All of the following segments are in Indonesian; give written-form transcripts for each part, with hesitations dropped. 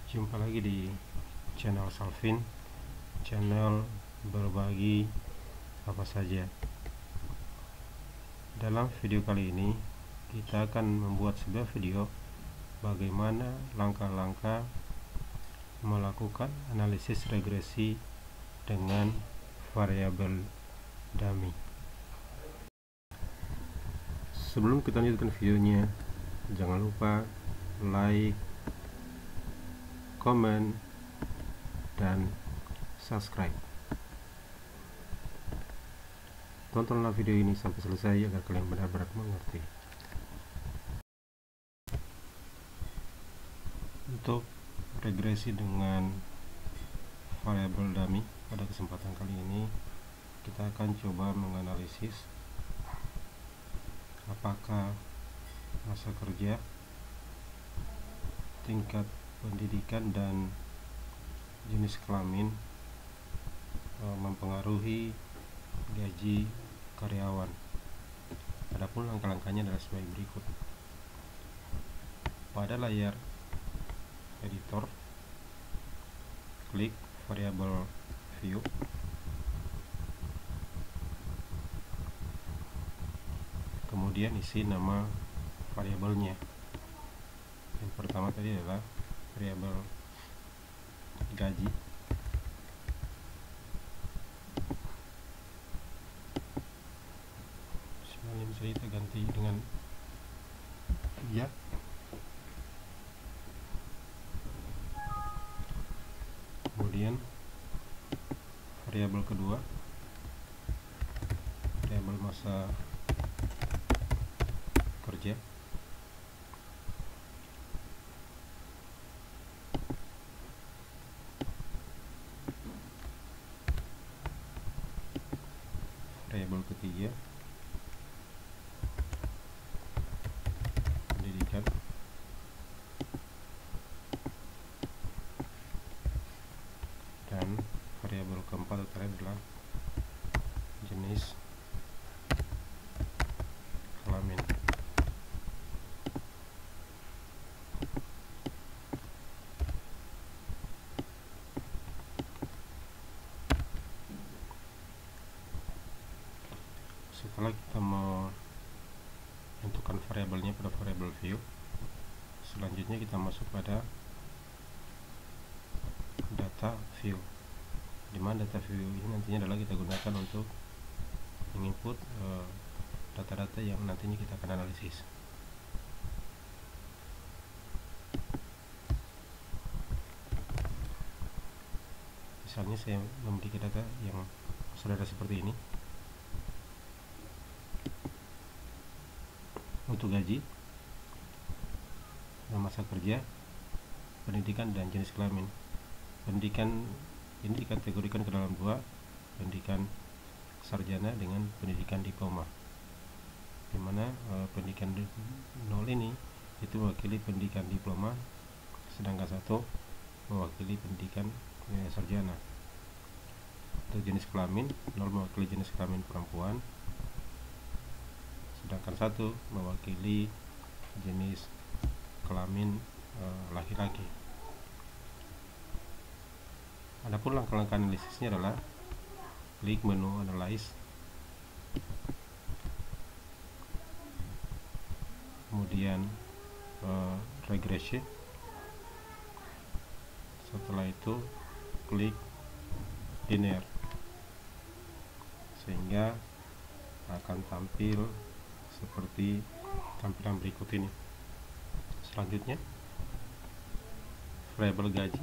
Jumpa lagi di channel Salvin, channel berbagi apa saja. Dalam video kali ini kita akan membuat sebuah video bagaimana langkah-langkah melakukan analisis regresi dengan variabel dummy. Sebelum kita lanjutkan videonya, jangan lupa like, komen, dan subscribe. Tontonlah video ini sampai selesai agar kalian benar-benar mengerti. Untuk regresi dengan variabel dummy, pada kesempatan kali ini kita akan coba menganalisis apakah masa kerja, tingkat pendidikan, dan jenis kelamin mempengaruhi gaji karyawan. Adapun langkah-langkahnya adalah sebagai berikut. Pada layar editor, klik variabel view, kemudian isi nama variabelnya. Yang pertama tadi adalah variabel gaji. Ini bisa kita ganti dengan ya. Kemudian variabel kedua, variabel masa kerja. Variabel ketiga, pendidikan. Dan variabel keempat adalah jenis kelamin. Setelah kita menentukan variabelnya pada variabel view, selanjutnya kita masuk pada data view, dimana data view ini nantinya adalah kita gunakan untuk menginput data-data yang nantinya kita akan analisis. Misalnya saya memiliki data yang saudara seperti ini. Untuk gaji, masa kerja, pendidikan, dan jenis kelamin. Pendidikan ini dikategorikan ke dalam dua, pendidikan sarjana dengan pendidikan diploma, dimana pendidikan 0 ini itu mewakili pendidikan diploma, sedangkan 1 mewakili pendidikan sarjana. Untuk jenis kelamin, 0 mewakili jenis kelamin perempuan, sedangkan 1 mewakili jenis kelamin laki-laki. Adapun langkah-langkah analisisnya adalah klik menu analyze, kemudian regression. Setelah itu klik linear, sehingga akan tampil seperti tampilan berikut ini. Selanjutnya, variabel gaji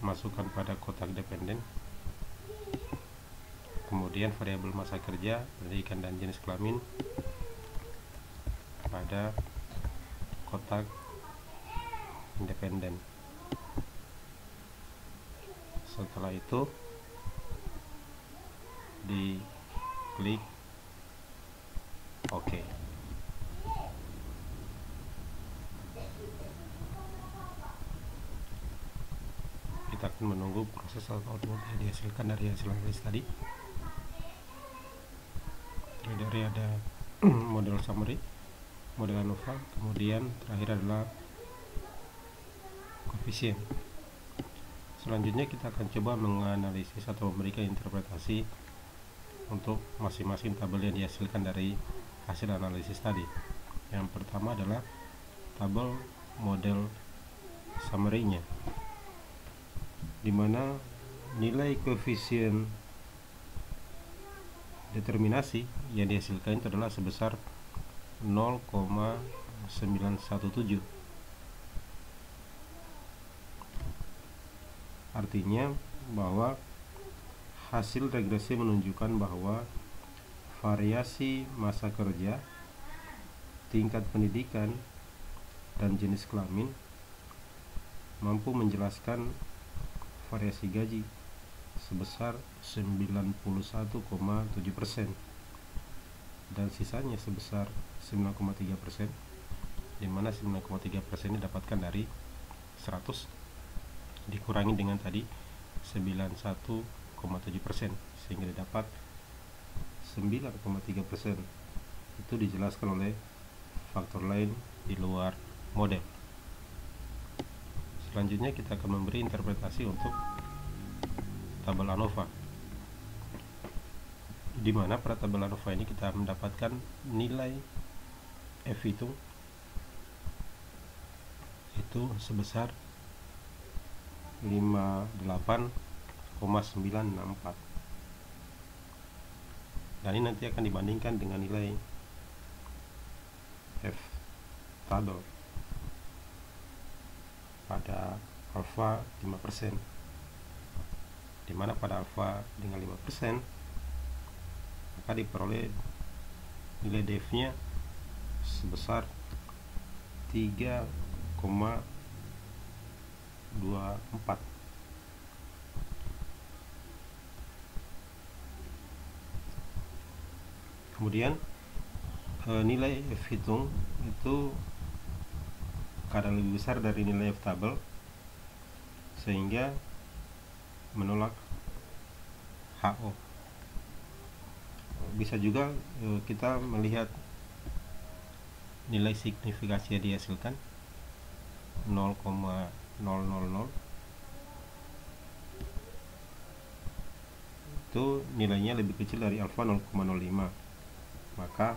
masukkan pada kotak dependen, kemudian variabel masa kerja, pendidikan, dan jenis kelamin pada kotak independen. Setelah itu diklik OK. Kita akan menunggu proses output yang dihasilkan dari hasil analisis tadi. Dari ada model summary, model ANOVA, kemudian terakhir adalah koefisien. Selanjutnya kita akan coba menganalisis atau memberikan interpretasi untuk masing-masing tabel yang dihasilkan dari hasil analisis tadi. Yang pertama adalah tabel model summary-nya, di mana nilai koefisien determinasi yang dihasilkan itu adalah sebesar 0,917. Artinya bahwa hasil regresi menunjukkan bahwa variasi masa kerja, tingkat pendidikan, dan jenis kelamin mampu menjelaskan variasi gaji sebesar 91,7% dan sisanya sebesar 9,3%, di mana 9,3% didapatkan dari 100 dikurangi dengan tadi 91,7%, sehingga didapat 9,3%. Itu dijelaskan oleh faktor lain di luar model. Selanjutnya kita akan memberi interpretasi untuk tabel ANOVA, di mana pada tabel ANOVA ini kita mendapatkan nilai F hitung itu sebesar 58,964, dan ini nanti akan dibandingkan dengan nilai F tabel pada alfa 5%, di mana pada alfa dengan 5% maka diperoleh nilai DF-nya sebesar 3,24. Kemudian nilai F hitung itu kadang lebih besar dari nilai F tabel, sehingga menolak HO. Bisa juga kita melihat nilai signifikasi yang dihasilkan 0,000, itu nilainya lebih kecil dari alfa 0,05, maka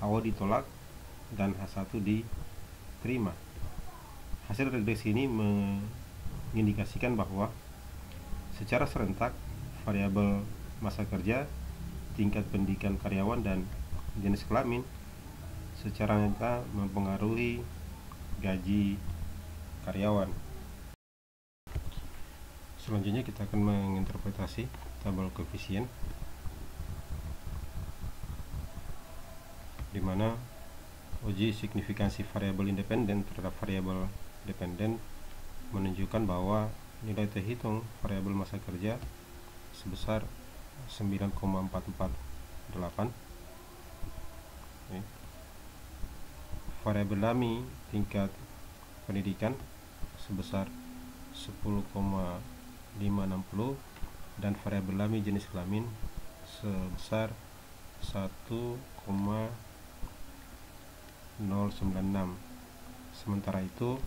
HO ditolak dan H1 diterima. Hasil regresi ini mengindikasikan bahwa secara serentak variabel masa kerja, tingkat pendidikan karyawan, dan jenis kelamin secara nyata mempengaruhi gaji karyawan. Selanjutnya kita akan menginterpretasi tabel koefisien, di mana uji signifikansi variabel independen terhadap variabel dependen menunjukkan bahwa nilai terhitung variabel masa kerja sebesar 9,448. Variabel dummy tingkat pendidikan sebesar 10,560 dan variabel dummy jenis kelamin sebesar 1,096. Sementara itu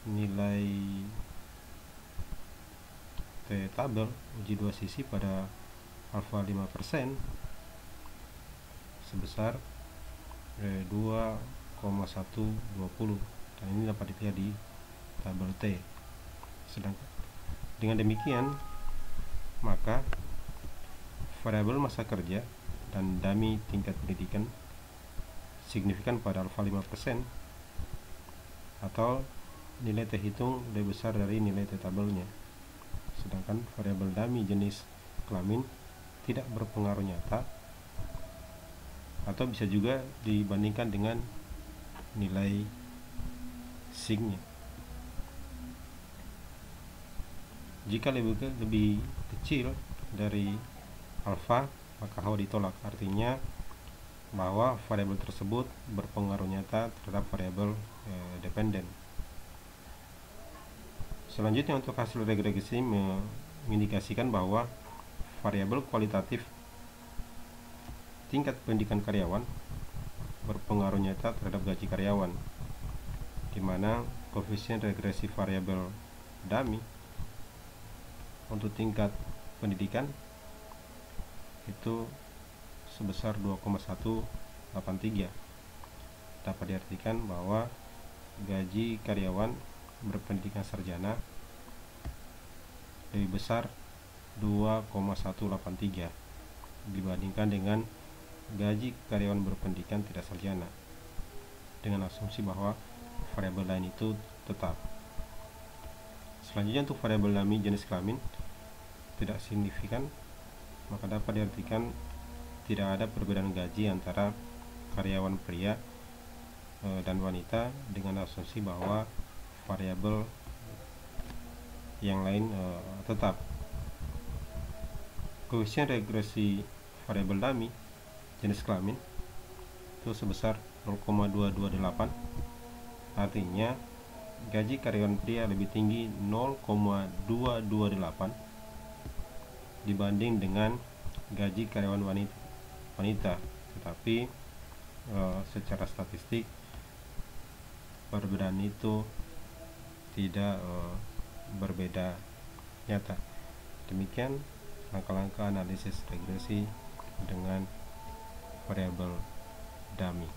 nilai T tabel uji dua sisi pada alfa 5% sebesar 2,120, dan ini dapat dilihat di tabel T. Sedangkan dengan demikian maka variabel masa kerja dan dummy tingkat pendidikan signifikan pada alfa 5%, atau nilai T hitung lebih besar dari nilai T tabelnya. Sedangkan variabel dummy jenis kelamin tidak berpengaruh nyata, atau bisa juga dibandingkan dengan nilai signya. Jika lebih kecil dari alfa, maka HO ditolak, artinya bahwa variabel tersebut berpengaruh nyata terhadap variabel dependen. Selanjutnya untuk hasil regresi mengindikasikan bahwa variabel kualitatif tingkat pendidikan karyawan berpengaruh nyata terhadap gaji karyawan, di mana koefisien regresi variabel dummy untuk tingkat pendidikan itu sebesar 2,183. Dapat diartikan bahwa gaji karyawan berpendidikan sarjana lebih besar 2,183 dibandingkan dengan gaji karyawan berpendidikan tidak sarjana, dengan asumsi bahwa variabel lain itu tetap. Selanjutnya, untuk variabel dummy jenis kelamin tidak signifikan, maka dapat diartikan tidak ada perbedaan gaji antara karyawan pria dan wanita, dengan asumsi bahwa variabel yang lain tetap. Koefisien regresi variabel dummy jenis kelamin itu sebesar 0,228. Artinya gaji karyawan pria lebih tinggi 0,228 dibanding dengan gaji karyawan wanita. Tetapi secara statistik perbedaan itu tidak berbeda nyata. Demikian langkah-langkah analisis regresi dengan variabel dummy.